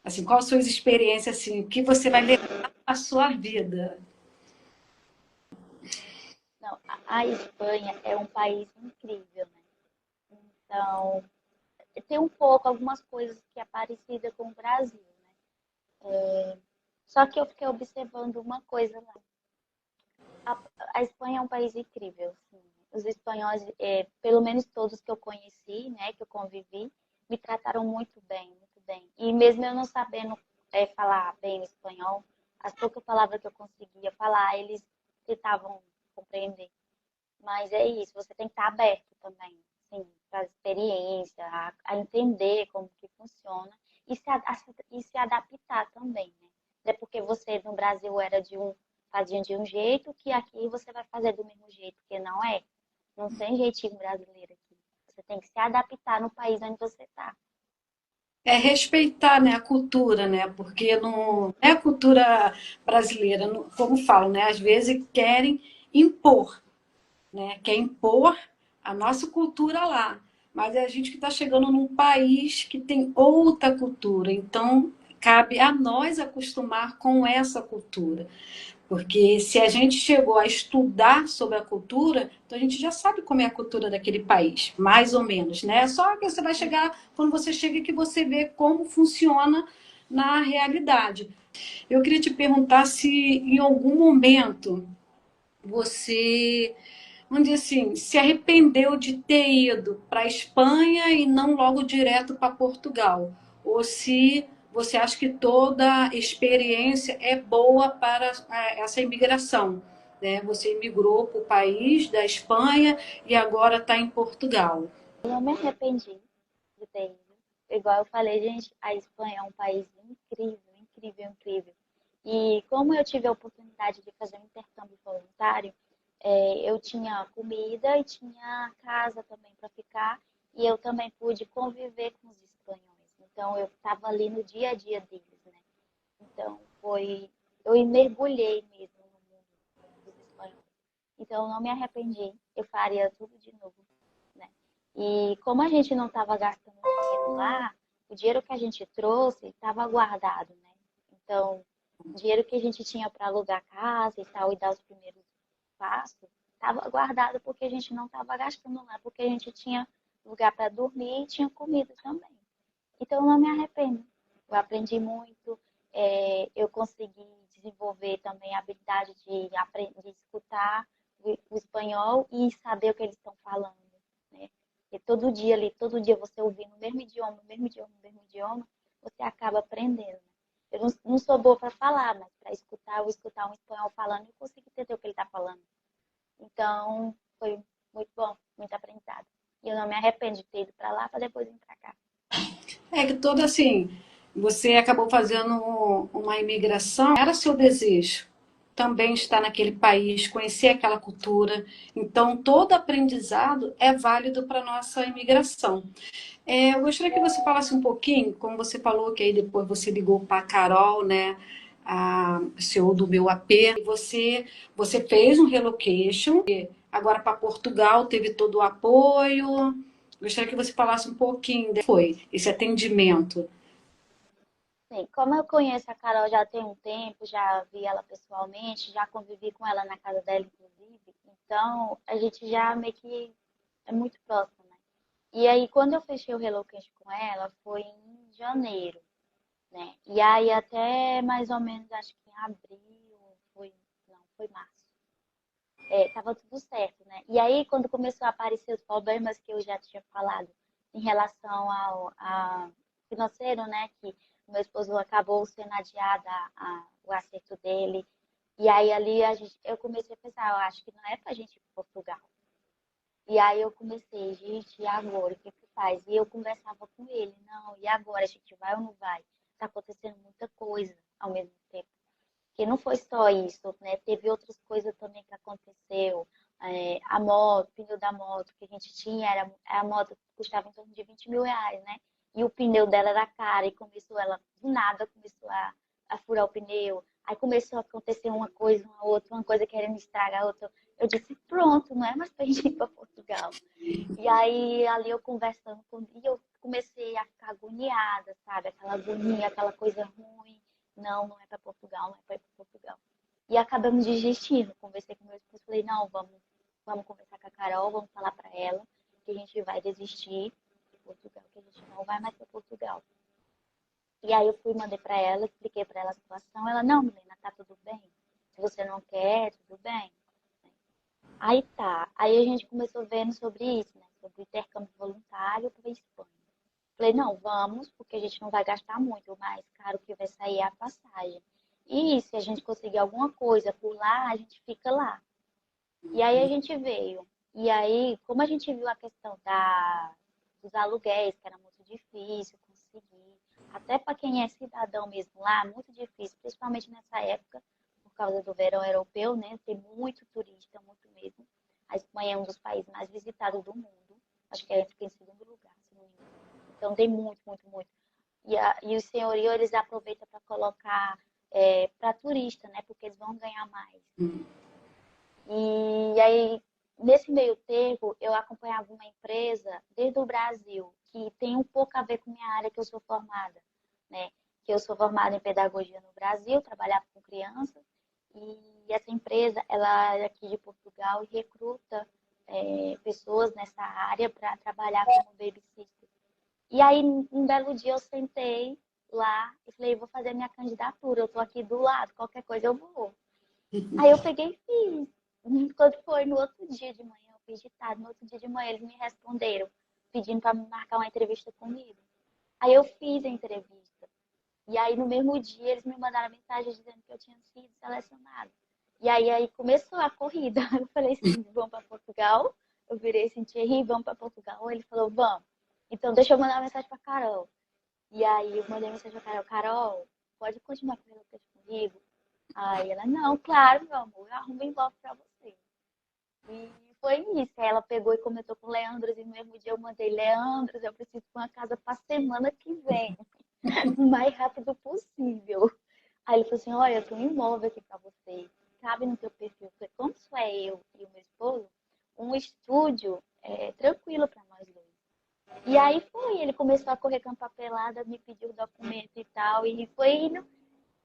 Assim, quais suas experiências, assim, o que você vai levar à sua vida? Não, a Espanha é um país incrível, né? Então, tem um pouco, algumas coisas que é parecida com o Brasil, né? Só que eu fiquei observando uma coisa lá. A, a Espanha é um país incrível, assim. Os espanhóis, pelo menos todos que eu conheci, né, que eu convivi, me trataram muito bem, muito bem. E mesmo eu não sabendo falar bem o espanhol, as poucas palavras que eu conseguia falar, eles tentavam compreender. Mas é isso, você tem que estar aberto também, assim, para a experiência, a entender como que funciona e se adaptar também, né? Não é porque você no Brasil fazia de um jeito que aqui você vai fazer do mesmo jeito, porque não é. Não tem jeitinho brasileiro aqui. Você tem que se adaptar no país onde você está. É respeitar, né, a cultura, né? Porque não é a cultura brasileira, como falo, né? Às vezes querem impor, né? Quer impor a nossa cultura lá. Mas é a gente que está chegando num país que tem outra cultura. Então, cabe a nós acostumar com essa cultura. Porque se a gente chegou a estudar sobre a cultura, então a gente já sabe como é a cultura daquele país, mais ou menos, né? Só que você vai chegar, quando você chega, que você vê como funciona na realidade. Eu queria te perguntar se em algum momento você, vamos dizer assim, se arrependeu de ter ido para a Espanha e não logo direto para Portugal, ou se você acha que toda experiência é boa para essa imigração, né? Você imigrou para o país da Espanha e agora está em Portugal. Eu não me arrependi de ter ido. Igual eu falei, gente, a Espanha é um país incrível, incrível, incrível. E como eu tive a oportunidade de fazer um intercâmbio voluntário, eu tinha comida e tinha casa também para ficar, e eu também pude conviver com os espanhóis. Então eu estava ali no dia a dia deles, né? Então eu mergulhei mesmo no mundo dos espanhóis. Então eu não me arrependi, eu faria tudo de novo, né? E como a gente não estava gastando dinheiro lá, o dinheiro que a gente trouxe estava guardado, né? Então, o dinheiro que a gente tinha para alugar casa e tal, e dar os primeiros passos, estava guardado porque a gente não estava gastando lá, porque a gente tinha lugar para dormir e tinha comida também. Então, eu não me arrependo. Eu aprendi muito, eu consegui desenvolver também a habilidade de escutar o espanhol e saber o que eles estão falando, né? E todo dia ali, todo dia você ouvindo o mesmo idioma, o mesmo idioma, o mesmo idioma, você acaba aprendendo, né? Eu não sou boa para falar, mas para escutar, eu vou escutar um espanhol falando e consigo entender o que ele está falando. Então, foi muito bom, muito aprendizado. E eu não me arrependo de ter ido para lá para depois vir para cá. É que toda assim, você acabou fazendo uma imigração, era seu desejo também estar naquele país, conhecer aquela cultura. Então, todo aprendizado é válido para a nossa imigração. Eu gostaria que você falasse um pouquinho, como você falou que aí depois você ligou para a Carol, né, a CEO do meu AP, e você fez um relocation, agora para Portugal teve todo o apoio. Gostaria que você falasse um pouquinho de foi esse atendimento. Sim, como eu conheço a Carol já tem um tempo, já vi ela pessoalmente, já convivi com ela na casa dela, inclusive, então a gente já meio que é muito próximo, né? E aí, quando eu fechei o Relocation com ela, foi em janeiro, né? E aí, até mais ou menos, acho que em abril, não, foi março. Tava tudo certo, né? E aí, quando começou a aparecer os problemas que eu já tinha falado em relação ao financeiro, né? Que meu esposo acabou sendo adiado o acerto dele. E aí, ali, eu comecei a pensar, eu acho que não é pra gente ir para Portugal. E aí eu comecei, gente, e agora? O que que faz? E eu conversava com ele, não, e agora? A gente vai ou não vai? Tá acontecendo muita coisa ao mesmo tempo. Porque não foi só isso, né? Teve outras coisas também que aconteceu. A moto, o pneu da moto que a gente tinha, a moto custava em torno de R$ 20.000, né? E o pneu dela era caro e começou ela, do nada, começou a furar o pneu. Aí começou a acontecer uma coisa, uma coisa querendo estragar a outra. Eu disse, pronto, não é mais pra gente ir para Portugal. E aí, ali eu conversando com. E eu comecei a ficar agoniada, sabe? Aquela agonia, aquela coisa ruim. Não, não é para Portugal, não é para ir para Portugal. E acabamos desistindo. Conversei com meu esposo, falei, não, vamos conversar com a Carol, vamos falar para ela que a gente vai desistir de Portugal, que a gente não vai mais para Portugal. E aí eu fui, mandei para ela, expliquei para ela a situação. Ela, não, Milena, tá tudo bem. Se você não quer, tudo bem. Aí tá. Aí a gente começou vendo sobre isso, né? Sobre o intercâmbio voluntário para a Espanha. Falei, não, vamos, porque a gente não vai gastar muito. O mais caro que vai sair é a passagem. E se a gente conseguir alguma coisa por lá, a gente fica lá. E aí a gente veio. E aí, como a gente viu a questão dos aluguéis, que era muito difícil conseguir, até para quem é cidadão mesmo lá, muito difícil, principalmente nessa época, por causa do verão europeu, né? Tem muito turista, muito mesmo. A Espanha é um dos países mais visitados do mundo. Acho que fica em segundo lugar, se não me engano. Então tem muito, muito, muito. E o senhorio, eles aproveitam para colocar para turista, né? Porque eles vão ganhar mais. E aí, nesse meio tempo, eu acompanhava uma empresa desde o Brasil, que tem um pouco a ver com minha área que eu sou formada, né? Que eu sou formada em pedagogia no Brasil, trabalhava com crianças, e essa empresa, ela é aqui de Portugal e recruta pessoas nessa área para trabalhar como babysitter. E aí, um belo dia, eu sentei lá e falei, vou fazer minha candidatura, eu tô aqui do lado, qualquer coisa eu vou. Aí eu peguei e fiz. Quando foi no outro dia de manhã, eu fiz de tarde, no outro dia de manhã eles me responderam, pedindo para me marcar uma entrevista comigo. Aí eu fiz a entrevista. E aí no mesmo dia eles me mandaram mensagem dizendo que eu tinha sido selecionada. E aí começou a corrida. Eu falei assim, vamos para Portugal? Eu virei assim, Thierry, vamos para Portugal? Ele falou, vamos. Então deixa eu mandar uma mensagem para Carol. E aí eu mandei mensagem para Carol, Carol, pode continuar com o comigo? Aí ela, não, claro, meu amor, eu arrumo envelope pra você. E foi isso. Aí ela pegou e comentou com o Leandros, e no mesmo dia eu mandei, Leandros, eu preciso de uma casa pra semana que vem, o mais rápido possível. Aí ele falou assim, olha, eu tenho um imóvel aqui pra você, cabe no teu perfil. Porque como só é eu e o meu esposo, um estúdio tranquilo pra nós dois. E aí foi, ele começou a correr com a papelada, me pediu o documento e tal, e foi indo,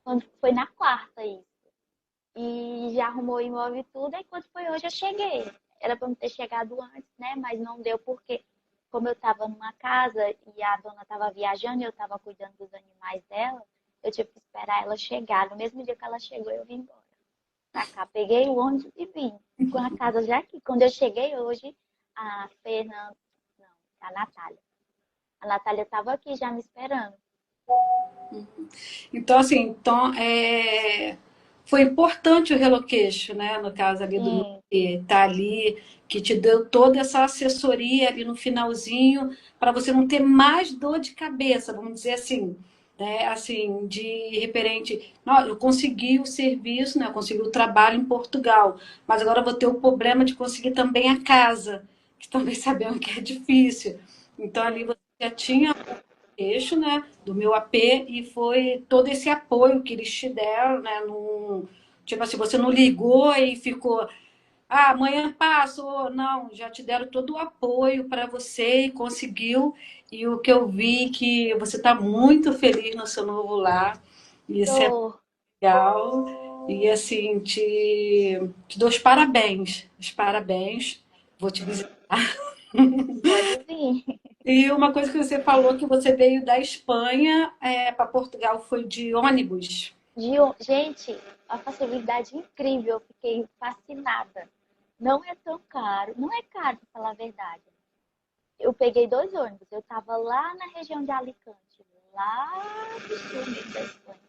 quando foi na quarta isso. E já arrumou o imóvel e tudo, aí quando foi hoje eu cheguei. Era para eu ter chegado antes, né? Mas não deu porque, como eu estava numa casa e a dona estava viajando e eu estava cuidando dos animais dela, eu tive que esperar ela chegar. No mesmo dia que ela chegou, eu vim embora. Pra cá, peguei o ônibus e vim. Com a casa já aqui. Quando eu cheguei hoje, a Fernanda, não, a Natália. A Natália estava aqui já me esperando. Então, assim, foi importante o relocation, né? No caso ali do Sim, tá ali, que te deu toda essa assessoria ali no finalzinho, para você não ter mais dor de cabeça, vamos dizer assim, né? Assim, de referente, não, eu consegui o serviço, né? Eu consegui o trabalho em Portugal, mas agora eu vou ter o problema de conseguir também a casa, que também sabemos que é difícil. Então ali sim. você já tinha eixo, né, do meu AP e foi todo esse apoio que eles te deram, né, tipo assim, você não ligou e ficou, amanhã passo, ou não, já te deram todo o apoio para você e conseguiu, e o que eu vi que você está muito feliz no seu novo lar, e isso é Tô. legal, e assim, te dou os parabéns, vou te visitar. Pode vir. E uma coisa que você falou que você veio da Espanha para Portugal foi de ônibus. Gente, a facilidade incrível, eu fiquei fascinada. Não é tão caro, não é caro, para falar a verdade. Eu peguei 2 ônibus, eu estava lá na região de Alicante, lá do sul mesmo da Espanha.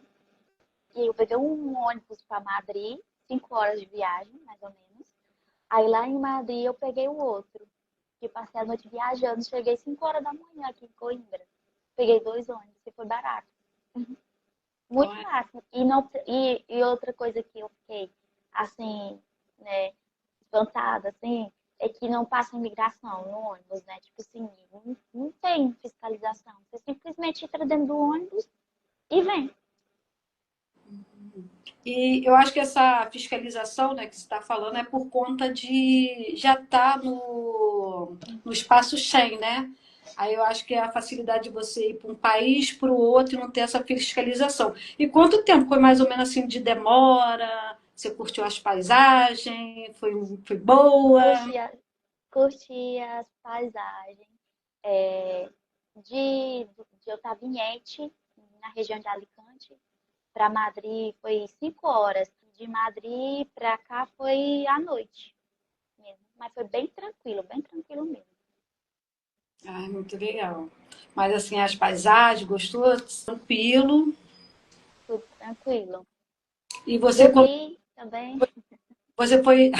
E eu peguei um ônibus para Madrid, 5 horas de viagem, mais ou menos. Aí lá em Madrid eu peguei o outro, que passei a noite viajando, cheguei 5 horas da manhã aqui em Coimbra. Peguei 2 ônibus e foi barato. Então, Muito massa. E outra coisa que eu fiquei, assim, né, espantada, assim, é que não passa imigração no ônibus, né? Tipo assim, não tem fiscalização. Você simplesmente entra dentro do ônibus e vem. e eu acho que essa fiscalização, né, que você está falando é por conta de já estar no espaço Schengen, né? Aí eu acho que é a facilidade de você ir para um país, para o outro e não ter essa fiscalização. E quanto tempo foi mais ou menos assim de demora? Você curtiu as paisagens? Foi boa? Curti, curti as paisagens. É, de eu estar em Ete, na região de Alicante, para Madrid foi 5 horas. De Madrid para cá foi à noite mesmo. Mas foi bem tranquilo mesmo. Ai, muito legal. Mas assim, as paisagens, gostou? Tranquilo. Tudo tranquilo. E você, Dormi também. você foi.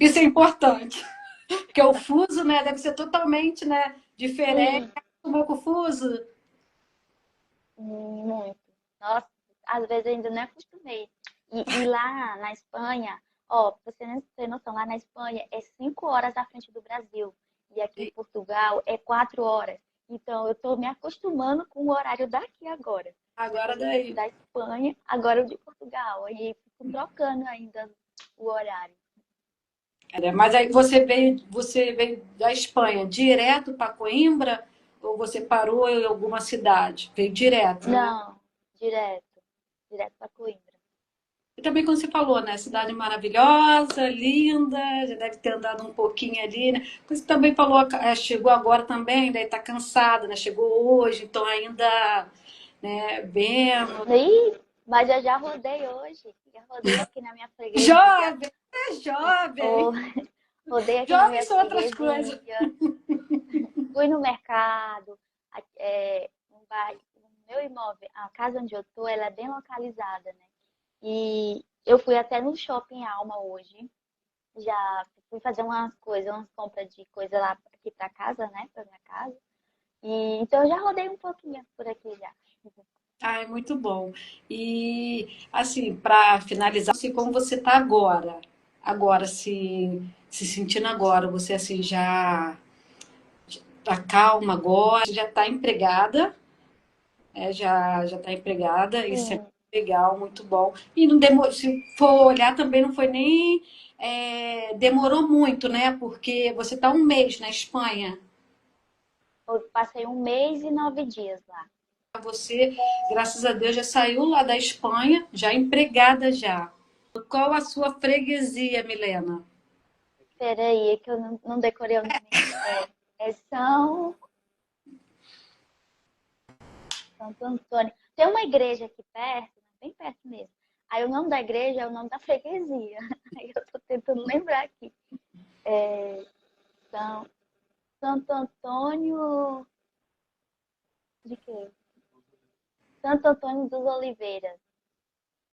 Isso é importante, porque o fuso, né, deve ser totalmente, né, diferente. Sim, Um pouco fuso. muito. Nossa, às vezes eu ainda não acostumei. E lá na Espanha, ó, pra você não ter noção, lá na Espanha é 5 horas à frente do Brasil. E aqui em Portugal é 4 horas. Então eu tô me acostumando com o horário daqui agora. Agora daí. Da Espanha, agora o de Portugal. Aí fico trocando ainda o horário. Mas aí você veio da Espanha direto para Coimbra ou você parou em alguma cidade? Veio direto, né? Não, direto. Direto para Coimbra. E também quando você falou, né? Cidade maravilhosa, linda, já deve ter andado um pouquinho ali, né? Você também falou, chegou agora também, daí tá cansada, né? Chegou hoje, então ainda, né, vendo. Ih, mas eu já rodei hoje. Já rodei aqui na minha freguesia. Jovem, é jovem. Ou rodei aqui na Jovem minha são outras coisas. freguesia. Fui no mercado. Um bairro, o meu imóvel, a casa onde eu tô, ela é bem localizada, né? E eu fui até no Shopping Alma hoje. Já fui fazer umas coisas, umas compras de coisa lá aqui pra casa, né? Pra minha casa. E então eu já rodei um pouquinho por aqui já. Ah, é muito bom. E, assim, para finalizar, assim, como você está agora, se sentindo agora, você, assim, já tá calma agora, já está empregada, já está empregada, isso é Sim, legal, muito bom. E não demorou, se for olhar, também não foi nem, demorou muito, né? Porque você está um mês na Espanha. eu passei 1 mês e 9 dias lá. Você, graças a Deus, já saiu lá da Espanha, já empregada já. Qual a sua freguesia, Milena? Peraí, é que eu não decorei o nome. É Santo Antônio. Tem uma igreja aqui perto, né, bem perto mesmo. Aí o nome da igreja é o nome da freguesia. Aí eu tô tentando lembrar aqui. É São, Santo Antônio. De quê? Santo Antônio dos Oliveiras.